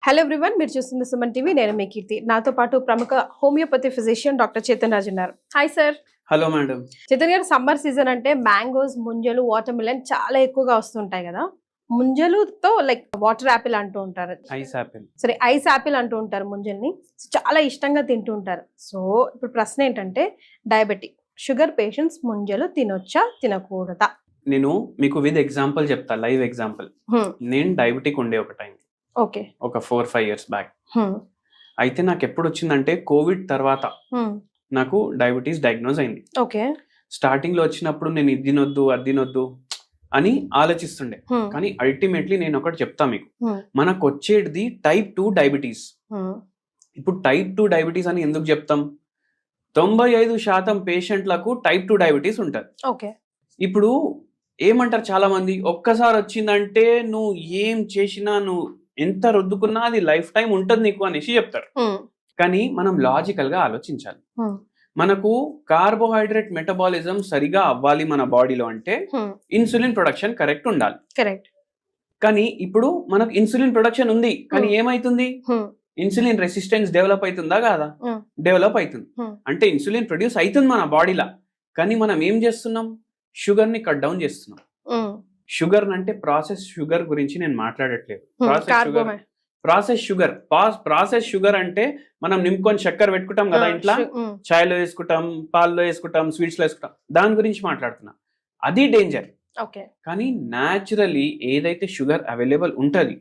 Hello everyone, మీరు చూస్తుంది Suman TV. నేను మీ కీర్తి. నాతో పాటు ప్రముఖ homeopathy physician doctor Chetan Raj ఉన్నారు. Hi sir. Hello madam. Chetan గారు, సమ్మర్ సీజన్ అంటే మ్యాంగోస్, ముంజలు, వాటర్ మిలన్ చాలా ఎక్కువగా వస్తుంటాయి కదా. ముంజలుతో లైక్ వాటర్ యాపిల్ అంటూ ఉంటారు, ఐస్ యాపిల్, సరే ఐస్ యాపిల్ అంటూ ఉంటారు ముంజల్ని. చాలా ఇష్టంగా తింటూ ఉంటారు. సో ఇప్పుడు ప్రశ్న ఏంటంటే, డయాబెటిక్ షుగర్ పేషెంట్స్ ముంజలు తినొచ్చా తినకూడదా? నేను మీకు విత్ ఎగ్జాంపుల్ చెప్తా, లైవ్ ఎగ్జాంపుల్. నేను డయాబెటిక్ ఉండే ఒక టైం, ఓకే, ఒక 4-5 years బ్యాక్. అయితే నాకు ఎప్పుడు వచ్చిందంటే కోవిడ్ తర్వాత నాకు డయాబెటీస్ డయాగ్నోజ్ అయింది. ఓకే, స్టార్టింగ్ లో వచ్చినప్పుడు నేను ఇది తినొద్దు అది తినొద్దు అని ఆలోచిస్తుండే. కానీ అల్టిమేట్లీ నేను ఒకటి చెప్తా మీకు, మనకు వచ్చేది టైప్ 2 డయాబెటీస్. ఇప్పుడు టైప్ 2 డయాబెటీస్ అని ఎందుకు చెప్తాం? 95% పేషెంట్లకు టైప్ 2 డయాబెటీస్ ఉంటుంది. ఓకే, ఇప్పుడు ఏమంటారు చాలా మంది, ఒక్కసారి వచ్చిందంటే నువ్వు ఏం చేసినా, నువ్వు ఎంత రుద్దుకున్నా అది లైఫ్ టైం ఉంటుంది నీకు అనేసి చెప్తారు. కానీ మనం లాజికల్ గా ఆలోచించాలి. మనకు కార్బోహైడ్రేట్ మెటబాలిజం సరిగా అవ్వాలి మన బాడీలో అంటే ఇన్సులిన్ ప్రొడక్షన్ కరెక్ట్ ఉండాలి. కరెక్ట్. కానీ ఇప్పుడు మనకు ఇన్సులిన్ ప్రొడక్షన్ ఉంది, కానీ ఏమైతుంది? ఇన్సులిన్ రెసిస్టెన్స్ డెవలప్ అవుతుందా కాదా? డెవలప్ అవుతుంది. అంటే ఇన్సులిన్ ప్రొడ్యూస్ అవుతుంది మన బాడీలో, కానీ మనం ఏం చేస్తున్నాం? షుగర్ ని కట్ డౌన్ చేస్తున్నాం. షుగర్ అంటే ప్రాసెస్ షుగర్ గురించి నేను మాట్లాడట్లేదు. ప్రాసెస్ షుగర్ అంటే మనం నింపుకొని చక్కెర పెట్టుకుంటాం కదా ఇంట్లో, చాయ్లో వేసుకుంటాం, పాల్లో వేసుకుంటాం, స్వీట్స్ లో వేసుకుంటాం, దాని గురించి మాట్లాడుతున్నా. అది డేంజర్. కానీ న్యాచురలీ ఏదైతే షుగర్ అవైలబుల్ ఉంటది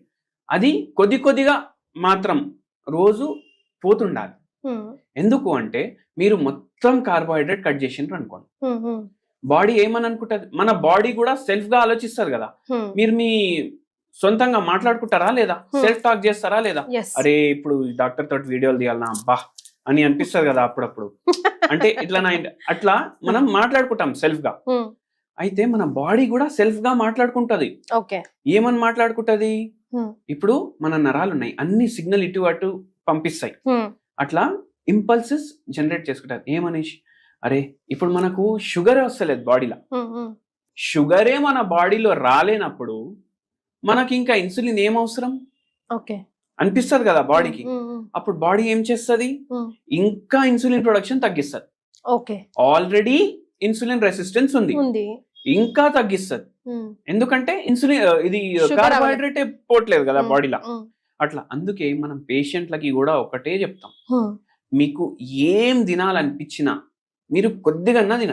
అది కొద్దిగా మాత్రం రోజు పోతుండాలి. ఎందుకు అంటే మీరు మొత్తం కార్బోహైడ్రేట్ కట్ చేసిండ్రు అనుకోండి, బాడీ ఏమని అనుకుంటది? మన బాడీ కూడా సెల్ఫ్ గా ఆలోచిస్తారు కదా. మీరు మీ సొంతంగా మాట్లాడుకుంటారా లేదా? సెల్ఫ్ టాక్ చేస్తారా లేదా? అరే ఇప్పుడు డాక్టర్ తోటి వీడియోలు తీయాలనా అబ్బా అని అనిపిస్తుంది కదా అప్పుడప్పుడు. అంటే అట్లా మనం మాట్లాడుకుంటాం సెల్ఫ్ గా. అయితే మన బాడీ కూడా సెల్ఫ్ గా మాట్లాడుకుంటది. ఏమని మాట్లాడుకుంటది? ఇప్పుడు మన నరాలు ఉన్నాయి, అన్ని సిగ్నల్ ఇటు అటు పంపిస్తాయి. అట్లా ఇంపల్సెస్ జనరేట్ చేసుకుంటారు. ఏమనేసి, అరే ఇప్పుడు మనకు షుగర్ వస్తలేదు బాడీలో, షుగరే మన బాడీలో రాలేనప్పుడు మనకి ఇంకా ఇన్సులిన్ ఏం అవసరం అనిపిస్తుంది కదా బాడీకి. అప్పుడు బాడీ ఏం చేస్తుంది? ఇంకా ఇన్సులిన్ ప్రొడక్షన్ తగ్గిస్తుంది. ఆల్రెడీ ఇన్సులిన్ రెసిస్టెన్స్ ఉంది, ఇంకా తగ్గిస్తుంది. ఎందుకంటే ఇన్సులిన్ ఇది కార్బోహైడ్రేట్ పోవట్లేదు కదా బాడీలో. అట్లా అందుకే మనం పేషెంట్లకి కూడా ఒకటే చెప్తాం, మీకు ఏం తినాలనిపించినా మీరు కొద్దిగా తినాలి.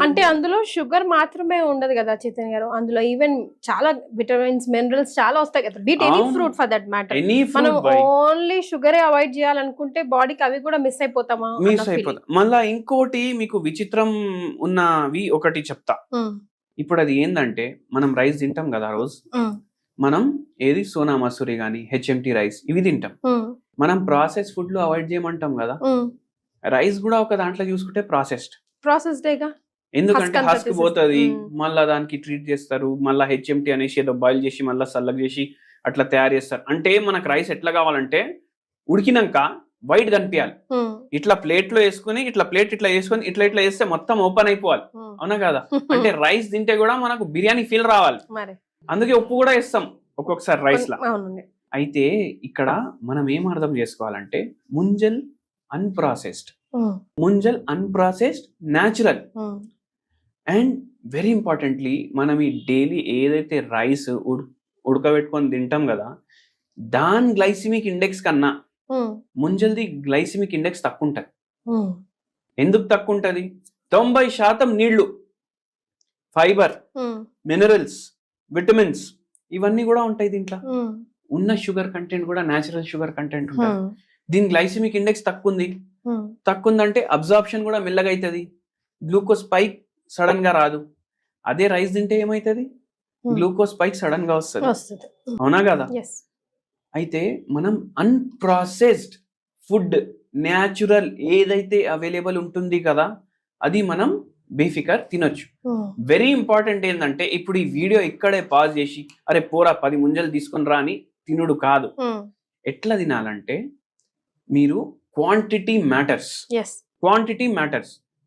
అంటే అందులో షుగర్ మాత్రమే ఉండదు కదా చేతన్ గారు, అందులో ఈవెన్ చాలా విటమిన్స్, మినరల్స్ చాలా వస్తాయి కదా. Beat any fruit for that matter. మనం ఓన్లీ షుగరే అవాయిడ్ చేయాలనుకుంటే బాడీకి అవి కూడా మిస్ అయిపోతామా? మళ్ళా ఇంకోటి మీకు విచిత్రం ఉన్నవి ఒకటి చెప్తా. ఇప్పుడు అది ఏంటంటే, మనం రైస్ తింటాం కదా రోజు, మనం ఏది సోనా మసూరి గానీ హెచ్ఎంటి రైస్ ఇవి తింటాం. మనం ప్రాసెస్ ఫుడ్ లో అవాయిడ్ చేయమంటాం కదా. రైస్ కూడా ఒక దాంట్లో చూసుకుంటే ప్రాసెస్డేగా. ఎందుకంటే హస్క్ పోతుంది, మళ్ళా దానికి ట్రీట్ చేస్తారు, మళ్ళీ హెచ్ఎంటి అనేసి ఏదో బాయిల్ చేసి మళ్ళీ సల్లగా చేసి అట్లా తయారు చేస్తారు. అంటే మనకు రైస్ ఎట్లా కావాలంటే ఉడికినాక వైట్ కనిపించాలి. ఇట్లా ప్లేట్ లో వేసుకుని ఇట్లా ప్లేట్ ఇట్లా వేసుకొని ఇట్లా ఇట్లా వేస్తే మొత్తం ఓపెన్ అయిపోవాలి. అవునా కదా? అంటే రైస్ తింటే కూడా మనకు బిర్యానీ ఫీల్ రావాలి. అందుకే ఉప్పు కూడా వేస్తాం ఒక్కొక్కసారి రైస్ లా. అయితే ఇక్కడ మనం ఏం అర్థం చేసుకోవాలంటే, Munjal unprocessed, Munjal unprocessed, natural. And very importantly, మనం ఈ డైలీ ఏదైతే రైస్ ఉడకబెట్టుకొని తింటాం కదా, దాని గ్లైసిమిక్ ఇండెక్స్ కన్నా ముంజల్ది గ్లైసిమిక్ ఇండెక్స్ తక్కువ ఉంటది. ఎందుకు తక్కువ ఉంటది? 90% నీళ్లు, ఫైబర్, మినరల్స్, విటమిన్స్ ఇవన్నీ కూడా ఉంటాయి దీంట్లో. ఉన్న షుగర్ కంటెంట్ కూడా న్యాచురల్ షుగర్ కంటెంట్ ఉంటుంది. దీని గ్లైసిమిక్ ఇండెక్స్ తక్కువ ఉందంటే అబ్జార్ప్షన్ కూడా మెల్లగా అవుతుంది, గ్లూకోజ్ స్పైక్ సడన్ గా రాదు. అదే రైస్ తింటే ఏమైతుంది? గ్లూకోజ్ స్పైక్ సడన్ గా వస్తుంది. అవునా కదా? అయితే మనం అన్ప్రాసెస్డ్ ఫుడ్, న్యాచురల్ ఏదైతే అవైలబుల్ ఉంటుంది కదా, అది మనం బేఫికర్ తినొచ్చు. వెరీ ఇంపార్టెంట్ ఏంటంటే, ఇప్పుడు ఈ వీడియో ఇక్కడే పాజ్ చేసి అరే పోరా 10 ముంజలు తీసుకుని రా అని తినుడు కాదు. ఎట్లా తినాలంటే, మీరు క్వాంటిటీ మ్యాటర్స్.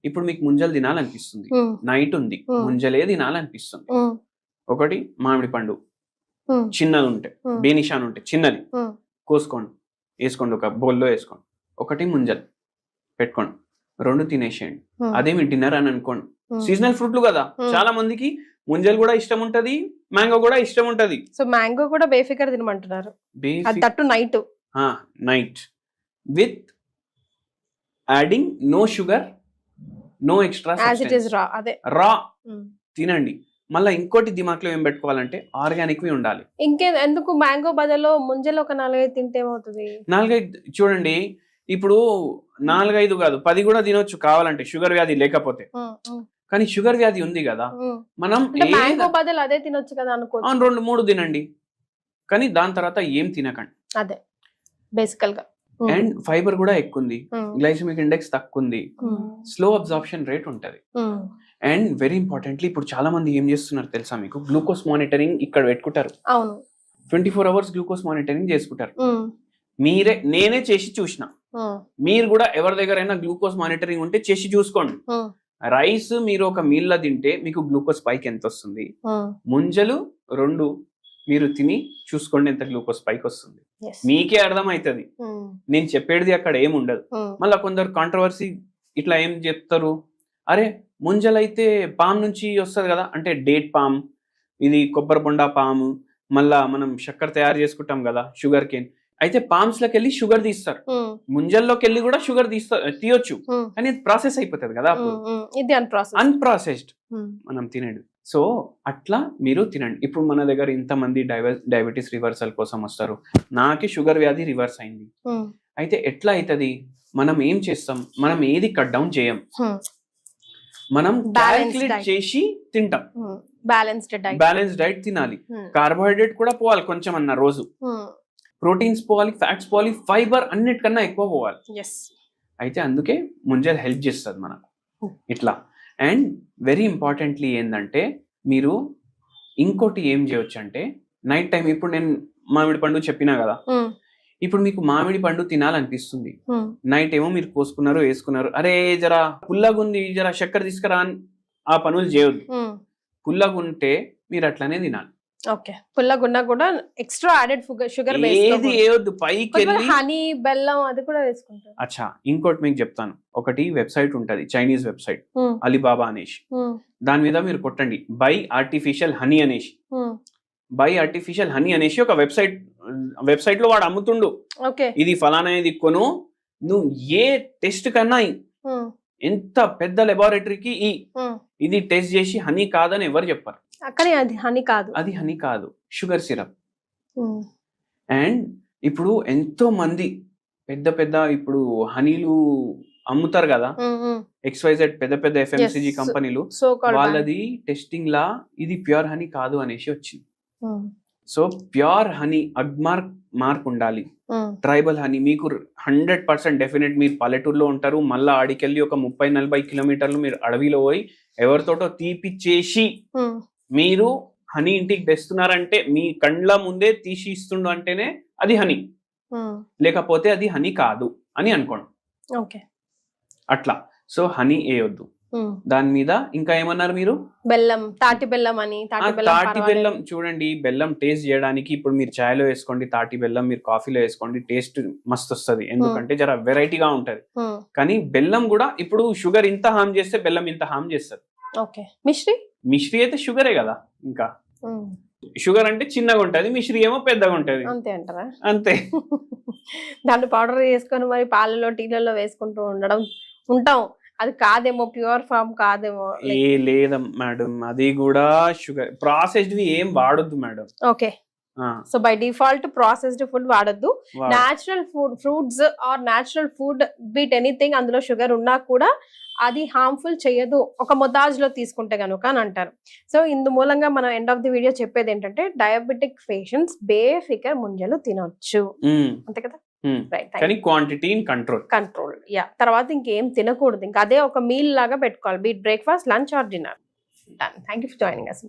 ఇప్పుడు మీకు ముంజలు తినాలనిపిస్తుంది, నైట్ ఉంది, ముంజలే తినాలనిపిస్తుంది. ఒకటి మామిడి పండు చిన్నది ఉంటే, బేనిషాన్ ఉంటే చిన్నది, కోసుకోండి, వేసుకోండి, ఒక బౌల్లో వేసుకోండి. ఒకటి ముంజలు పెట్టుకోండి, 2 తినేసేయండి. అదే మీ డిన్నర్ అని అనుకోండి. సీజనల్ ఫ్రూట్లు కదా, చాలా మందికి ముంజలు కూడా ఇష్టం ఉంటది, మ్యాంగో కూడా ఇష్టం ఉంటది. సో మ్యాంగో కూడా బేఫికర్ తినమంటున్నారు, that night with adding no sugar, no extra raw తినండి. మళ్ళీ ఇంకోటి దిమాక్లో ఏం పెట్టుకోవాలంటే ఆర్గానిక్ వి ఉండాలి. ఎందుకు మ్యాంగో బదులు ముంజలు ఒక 4-5 తింటే ఏమవుతుంది? 4-5 చూడండి, ఇప్పుడు 4-5 కాదు 10 కూడా తినొచ్చు కావాలంటే, షుగర్ వ్యాధి లేకపోతే. కానీ షుగర్ వ్యాధి ఉంది కదా, మనం మ్యాంగో బదులు అదే తినొచ్చు కదా అనుకో. 2-3 తినండి, కానీ దాని తర్వాత ఏం తినకండి. అదే బేసికల్ గా. అండ్ ఫైబర్ కూడా ఎక్కువ ఉంది, గ్లైసెమిక్ ఇండెక్స్ తక్కువ ఉంది, స్లో అబ్జార్ప్షన్ రేట్ ఉంటది. అండ్ వెరీ ఇంపార్టెంట్లీ ఇప్పుడు చాలా మంది ఏం చేస్తున్నారు తెలుసా మీకు, గ్లూకోజ్ మానిటరింగ్ ఇక్కడ పెట్టుకుంటారు. 24 hours గ్లూకోజ్ మానిటరింగ్ చేసుకుంటారు. నేనే చేసి చూసిన, మీరు కూడా ఎవరి దగ్గరైనా గ్లూకోజ్ మానిటరింగ్ ఉంటే చేసి చూసుకోండి. రైస్ మీరు ఒక మీల్ లా తింటే మీకు గ్లూకోజ్ పైకి ఎంత వస్తుంది, ముంజలు 2 మీరు తిని చూసుకోండి ఎంత గ్లూకోజ్ పైకి వస్తుంది, మీకే అర్థమవుతుంది. నేను చెప్పేది అక్కడ ఏం ఉండదు. మళ్ళీ కొందరు కాంట్రవర్సీ ఇట్లా ఏం చెప్తారు, అరే ముంజలైతే పామ్ నుంచి వస్తుంది కదా, అంటే డేట్ పామ్, ఇది కొబ్బరి బొండా పాము, మళ్ళా మనం చక్కెర తయారు చేసుకుంటాం కదా షుగర్ కేన్, అయితే పామ్స్ లోకి వెళ్ళి షుగర్ తీస్తారు, ముంజల్లోకి వెళ్ళి కూడా షుగర్ తీయొచ్చు, కానీ ప్రాసెస్ అయిపోతుంది కదా, అన్ప్రాసెస్డ్ మనం తినేది. సో అట్లా మీరు తినండి. ఇప్పుడు మన దగ్గర ఇంతమంది డయాబెటీస్ రివర్సల్ కోసం వస్తారు, నాకే షుగర్ వ్యాధి రివర్స్ అయింది. అయితే ఎట్లా అవుతుంది, మనం ఏం చేస్తాం, మనం ఏది కట్ డౌన్ చేయం, మనం క్యాల్కులేట్ చేసి తింటాం. బ్యాలెన్స్డ్ డైట్ తినాలి, కార్బోహైడ్రేట్ కూడా పోవాలి కొంచెం అన్న రోజు, ప్రోటీన్స్ పోవాలి, ఫ్యాట్స్ పోవాలి, ఫైబర్ అన్నిటికన్నా ఎక్కువ పోవాలి. అయితే అందుకే ముంజలు హెల్ప్ చేస్తుంది మనకు ఇట్లా. అండ్ వెరీ ఇంపార్టెంట్లీ ఏంటంటే మీరు ఇంకోటి ఏం చేయొచ్చు అంటే నైట్ టైం, ఇప్పుడు నేను మామిడి పండు చెప్పినా కదా, ఇప్పుడు మీకు మామిడి పండు తినాలనిపిస్తుంది, నైట్ ఏమో మీరు కోసుకున్నారు వేసుకున్నారు, అరే జరా పుల్లగుంది జరా చక్కెర తీసుకురా అని ఆ పనులు చేయొద్దు. పుల్లగుంటే మీరు అట్లానే తినాలి. పుల్లగున్నా కూడా ఎక్స్ట్రా యాడెడ్ షుగర్ ఏది వేయొద్దు, పైకి హనీ బెల్లం అది కూడా వేసుకుంటారు. అచ్చా ఇంకోటి మీకు చెప్తాను, ఒకటి వెబ్సైట్ ఉంటది, చైనీస్ వెబ్సైట్ అలీబాబా అనేసి, దాని మీద మీరు కొట్టండి బై ఆర్టిఫిషియల్ హనీ అనేసి, బై ఆర్టిఫిషియల్ హనీ అనేసి ఒక వెబ్సైట్ లో వాడు అమ్ముతుండు, ఇది ఫలానా ఇది కొను, నువ్వు ఏ టెస్ట్ కన్నా ఎంత పెద్ద లెబారెటరీకి ఇది టెస్ట్ చేసి హనీ కాదని ఎవరు చెప్పారు, అది హనీ కాదు, షుగర్ సిరప్. అండ్ ఇప్పుడు ఎంతో మంది పెద్ద పెద్ద ఇప్పుడు హనీలు అమ్ముతారు కదా, XYZ పెద్ద పెద్ద FMCG కంపెనీలు, వాళ్ళది టెస్టింగ్ లా ఇది ప్యూర్ హనీ కాదు అనేసి వచ్చింది. సో ప్యూర్ హనీ మార్క్ ఉండాలి. ట్రైబల్ హనీ మీకు 100% డెఫినెట్, మీరు పల్లెటూరులో ఉంటారు, మళ్ళీ ఆడికెళ్ళి ఒక 30-40 కిలోమీటర్లు మీరు అడవిలో పోయి ఎవరితోటో తీపిచ్చేసి మీరు హనీ ఇంటికి తెస్తున్నారంటే, మీ కండ్ల ముందే తీసి ఇస్తుండు అంటేనే అది హనీ, లేకపోతే అది హనీ కాదు అని అనుకోండి. అట్లా. సో హనీ వేయొద్దు. దాని మీద ఇంకా ఏమన్నారు మీరు, బెల్లం, తాటి బెల్లం అని. తాటి బెల్లం చూడండి, బెల్లం టేస్ట్ చేయడానికి ఇప్పుడు మీరు చాయ్లో వేసుకోండి, తాటి బెల్లం మీరు కాఫీలో వేసుకోండి, టేస్ట్ మస్తు వస్తుంది, ఎందుకంటే జర వెరైటీగా ఉంటది. కానీ బెల్లం కూడా ఇప్పుడు షుగర్ ఇంత హామ్ చేస్తే బెల్లం ఇంత హామ్ చేస్తుంది. మిశ్రీ అయితే షుగరే కదా, ఇంకా షుగర్ అంటే చిన్నగా ఉంటది, మిశ్రీ ఏమో పెద్దగా ఉంటది, అంతే అంటారా? అంతే. దాన్ని పౌడర్ చేసుకొని మరి పాలలో టీలలో వేసుకుంటూ ఉంటాం, అది కాదేమో, ప్యూర్ ఫామ్ కాదేమో. లేదా మేడం, అది కూడా షుగర్ ప్రాసెస్డ్ ఏం వాడొద్దు madam. Okay, so by default processed food వాడొద్దు. Natural food, fruits are natural food beat anything, అందులో షుగర్ ఉన్నా కూడా అది హార్మ్ఫుల్ చేయదు ఒక మొతాజ్లో తీసుకుంటే కనుక అని అంటారు. సో ఇందు మూలంగా మనం ఎండ్ ఆఫ్ ది వీడియో చెప్పేది ఏంటంటే, డయాబెటిక్ పేషెంట్స్ బేఫికర్ ముంజలు తినొచ్చు, అంతే కదా? కానీ క్వాంటిటీ ఇన్ కంట్రోల్. తర్వాత ఇంకేం తినకూడదు, ఇంకా అదే ఒక మీల్ లాగా పెట్టుకోవాలి, beat breakfast, lunch or dinner. Thank you for joining us.